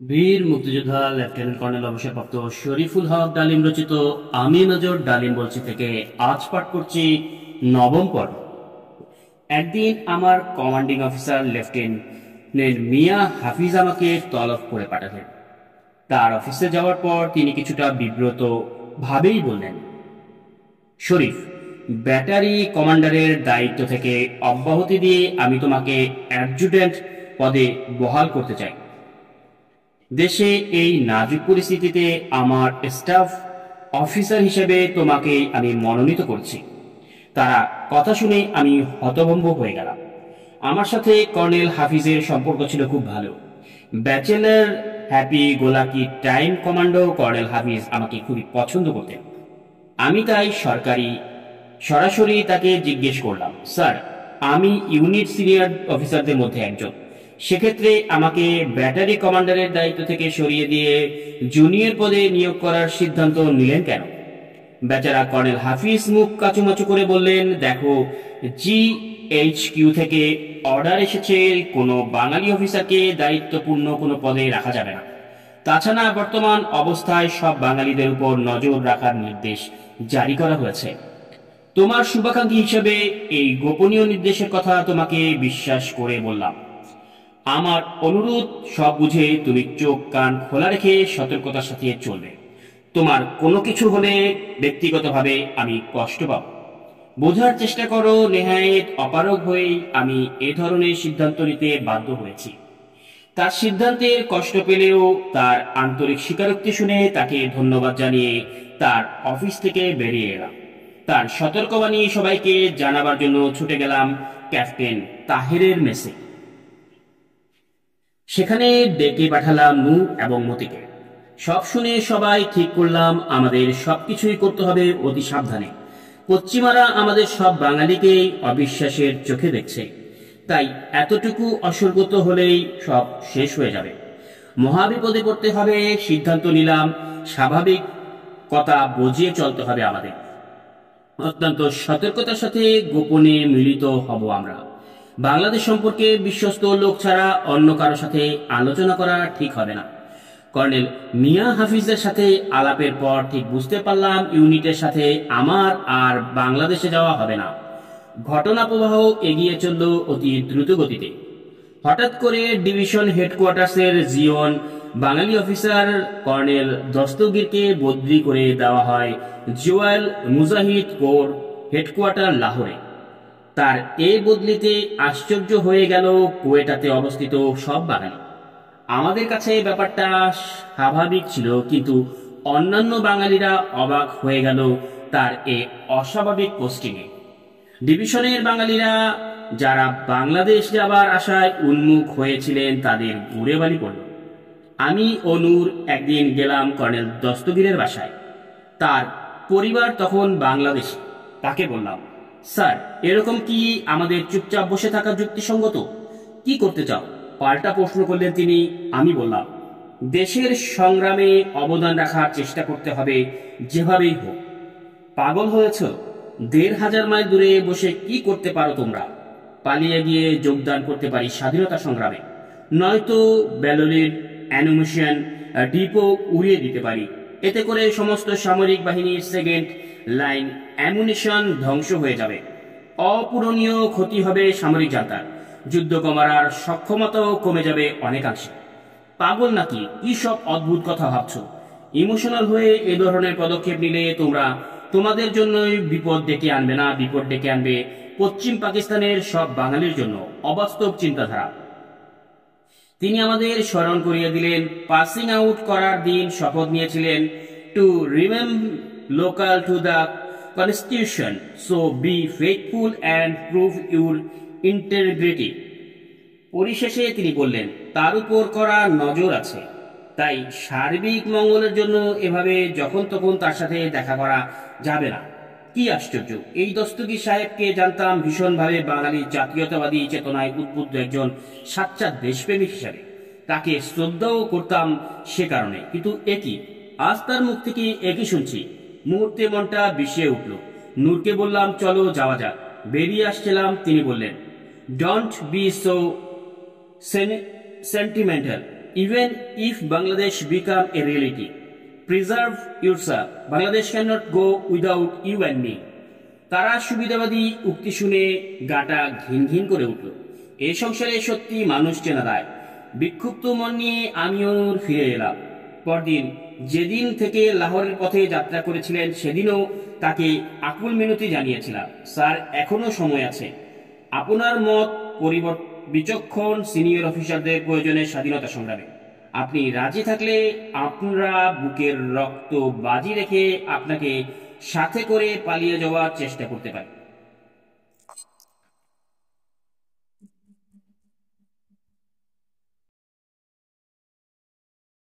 বীর মুক্তিযোদ্ধা lieutenant colonel অবসরপ্রাপ্ত শরীফুল হক ডালিম রচিত আমি নজর ডালিম বলছি থেকে আজ পাঠ করছি নবম পর্ব। একদিন আমার কমান্ডিং অফিসার লেফটেন্যান্ট মিয়া হাফিজ আমাকে তলব করে পাঠালেন। তার অফিসে যাওয়ার পর তিনি কিছুটা বিব্রত ভাবেই বললেন, শরীফ, ব্যাটারি কমান্ডারের দায়িত্ব থেকে অব্যাহতি দিয়ে আমি তোমাকে অ্যাডজুটেন্ট পদে বহাল করতে চাই। দেশে এই নাজুক পরিস্থিতিতে আমার স্টাফ অফিসার হিসেবে তোমাকে আমি মনোনীত করছি। তারা কথা শুনে আমি হতভম্ব হয়ে গেলাম। আমার সাথে কর্নেল হাফিজের সম্পর্ক ছিল খুব ভালো। ব্যাচেলার হ্যাপি গোলাকি টাইম কমান্ডো কর্নেল হাফিজ আমাকে খুবই পছন্দ করতেন। আমি তাই সরাসরি তাকে জিজ্ঞেস করলাম, স্যার, আমি ইউনিট সিনিয়র অফিসারদের মধ্যে একজন, সেক্ষেত্রে আমাকে ব্যাটারি কমান্ডারের দায়িত্ব থেকে সরিয়ে দিয়ে জুনিয়র পদে নিয়োগ করার সিদ্ধান্ত নিলেন কেন? বেচারা কর্নেল হাফিজ মুখ কাচুমাচু করে বললেন, দেখো, GHQ থেকে অর্ডার এসেছে কোনো বাঙালি অফিসারকে দায়িত্বপূর্ণ কোনো পদে রাখা যাবে না। তাছাড়া বর্তমান অবস্থায় সব বাঙালিদের উপর নজর রাখার নির্দেশ জারি করা হয়েছে। তোমার শুভাকাঙ্ক্ষী হিসেবে এই গোপনীয় নির্দেশের কথা তোমাকে বিশ্বাস করে বললাম। আমার অনুরোধ সব বুঝে তুমি চোখ কান খোলা রেখে সতর্কতার সাথে চলবে। তোমার কোনো কিছু হলে ব্যক্তিগতভাবে আমি কষ্ট পাব। বোঝার চেষ্টা করো, নেহায়েত অপারগ হয়েই আমি এ ধরনের সিদ্ধান্ত নিতে বাধ্য হয়েছি। তার সিদ্ধান্তের কষ্ট পেলেও তার আন্তরিক স্বীকারোক্তি শুনে তাকে ধন্যবাদ জানিয়ে তার অফিস থেকে বেরিয়ে এলাম। তার সতর্কবাণী সবাইকে জানাবার জন্য ছুটে গেলাম ক্যাপ্টেন তাহেরের মেসে। সেখানে ডেকে পাঠালাম নূর এবং মতিকে। সব শুনে সবাই ঠিক করলাম আমাদের সবকিছুই করতে হবে অতি সাবধানে। পশ্চিমারা আমাদের সব বাঙালিকেই অবিশ্বাসের চোখে দেখছে, তাই এতটুকু অসংগত হলেই সব শেষ হয়ে যাবে। মহাবিপদে পড়তে হবে। সিদ্ধান্ত নিলাম স্বাভাবিক কথা বুঝিয়ে চলতে হবে আমাদের। অত্যন্ত সতর্কতার সাথে গোপনে মিলিত হব আমরা। বাংলাদেশ সম্পর্কে বিশ্বস্ত লোক ছাড়া অন্য কারো সাথে আলোচনা করা ঠিক হবে না। কর্নেল মিয়া হাফিজের সাথে আলাপের পর ঠিক বুঝতে পারলাম ইউনিটের সাথে আমার আর বাংলাদেশে যাওয়া হবে না। ঘটনা প্রবাহ এগিয়ে চলল অতি দ্রুত গতিতে। হঠাৎ করে ডিভিশন হেডকোয়ার্টার্সের জিওন বাঙালি অফিসার কর্নেল দস্তগীরকে বদলি করে দেওয়া হয় জোয়াল মুজাহিদ কোর হেডকোয়ার্টার লাহোরে। তার এই বদলিতে আশ্চর্য হয়ে গেল কোয়েটাতে অবস্থিত সব বাঙালি। আমাদের কাছে ব্যাপারটা স্বাভাবিক ছিল, কিন্তু অন্যান্য বাঙালিরা অবাক হয়ে গেল তার এই অস্বাভাবিক পোস্টিংয়ে। ডিভিশনের বাঙালিরা যারা বাংলাদেশ যাবার আশায় উন্মুখ হয়েছিলেন তাদের ঘুরে বাড়ি পড়ল। আমি ও নূর একদিন গেলাম কর্নেল দস্তগীরের বাসায়। তার পরিবার তখন বাংলাদেশে। তাকে বললাম, স্যার, এরকম কি আমাদের চুপচাপ বসে থাকা যুক্তিসঙ্গত? কি করতে চাও? পাল্টা প্রশ্ন করলেন তিনি। আমি বললাম, দেশের সংগ্রামে অবদান রাখার চেষ্টা করতে হবে যেভাবেই হোক। পাগল হয়েছ? ১,৫০০ মাইল দূরে বসে কি করতে পারো তোমরা? পালিয়ে গিয়ে যোগদান করতে পারি স্বাধীনতা সংগ্রামে, নয়তো ব্যালনের অ্যানিমেশন ডিপো উড়িয়ে দিতে পারি। এতে করে সমস্ত সামরিক বাহিনীর সেকেন্ড লাইন অ্যামুনিশন ধ্বংস হয়ে যাবে। অপূরণীয় ক্ষতি হবে সামরিক যাত্রার। যুদ্ধ কমার সক্ষমতাও কমে যাবে অনেকাংশে। পাগল নাকি? কি সব অদ্ভুত কথা ভাবছ? ইমোশনাল হয়ে এ ধরনের পদক্ষেপ নিলে তোমরা তোমাদের জন্যই বিপদ ডেকে আনবে না, বিপদ ডেকে আনবে পশ্চিম পাকিস্তানের সব বাঙালির জন্য। অবাস্তব চিন্তাধারা। তিনি আমাদের স্মরণ করিয়ে দিলেন পাসিং আউট করার দিন শপথ নিয়েছিলেন, টু রিমেম লোকাল to the constitution, so be faithful and prove your integrity. পরিশেষে তিনি বললেন, তার উপর করা নজর আছে, তাই সার্বিক মঙ্গলের জন্য এভাবে যখন তখন তার সাথে দেখা করা যাবে না। কি আশ্চর্য! এই দস্তগীর সাহেবকে জানতাম ভীষণভাবে বাঙালি জাতীয়তাবাদী চেতনায় উদ্বুদ্ধ একজন সাচ্চা দেশপ্রেমিক হিসাবে। তাকে শ্রদ্ধাও করতাম সে কারণে। কিন্তু একই, আজ তার মুখ থেকে একই শুনছি। মুহূর্তে মনটা বিষিয়ে উঠল। নূরকে বললাম, চলো যাওয়া যাক। বেরিয়ে আসছিলাম, তিনি বললেন, don't be so sentimental. Even if Bangladesh become a reality, preserve yourself, Bangladesh can not go without you and me. তারা সুবিধাবাদী উক্তি শুনে গাটা ঘিন ঘিন করে উঠল। এই সংসারে সত্যি মানুষ চেনা দায়। বিক্ষুব্ধ মন নিয়ে আমিও ফিরে এলাম। পরদিন যেদিন থেকে লাহোরের পথে যাত্রা করেছিলেন সেদিনও তাকে আকুল মিনতি জানিয়েছিলাম, স্যার এখনো সময় আছে। আপনার মত বিচক্ষণ সিনিয়র অফিসারদের প্রয়োজনে স্বাধীনতা সংগ্রামে। আপনি রাজি থাকলে আমরা বুকের রক্ত বাজি রেখে আপনাকে সাথে করে পালিয়ে যাওয়ার চেষ্টা করতে পারি।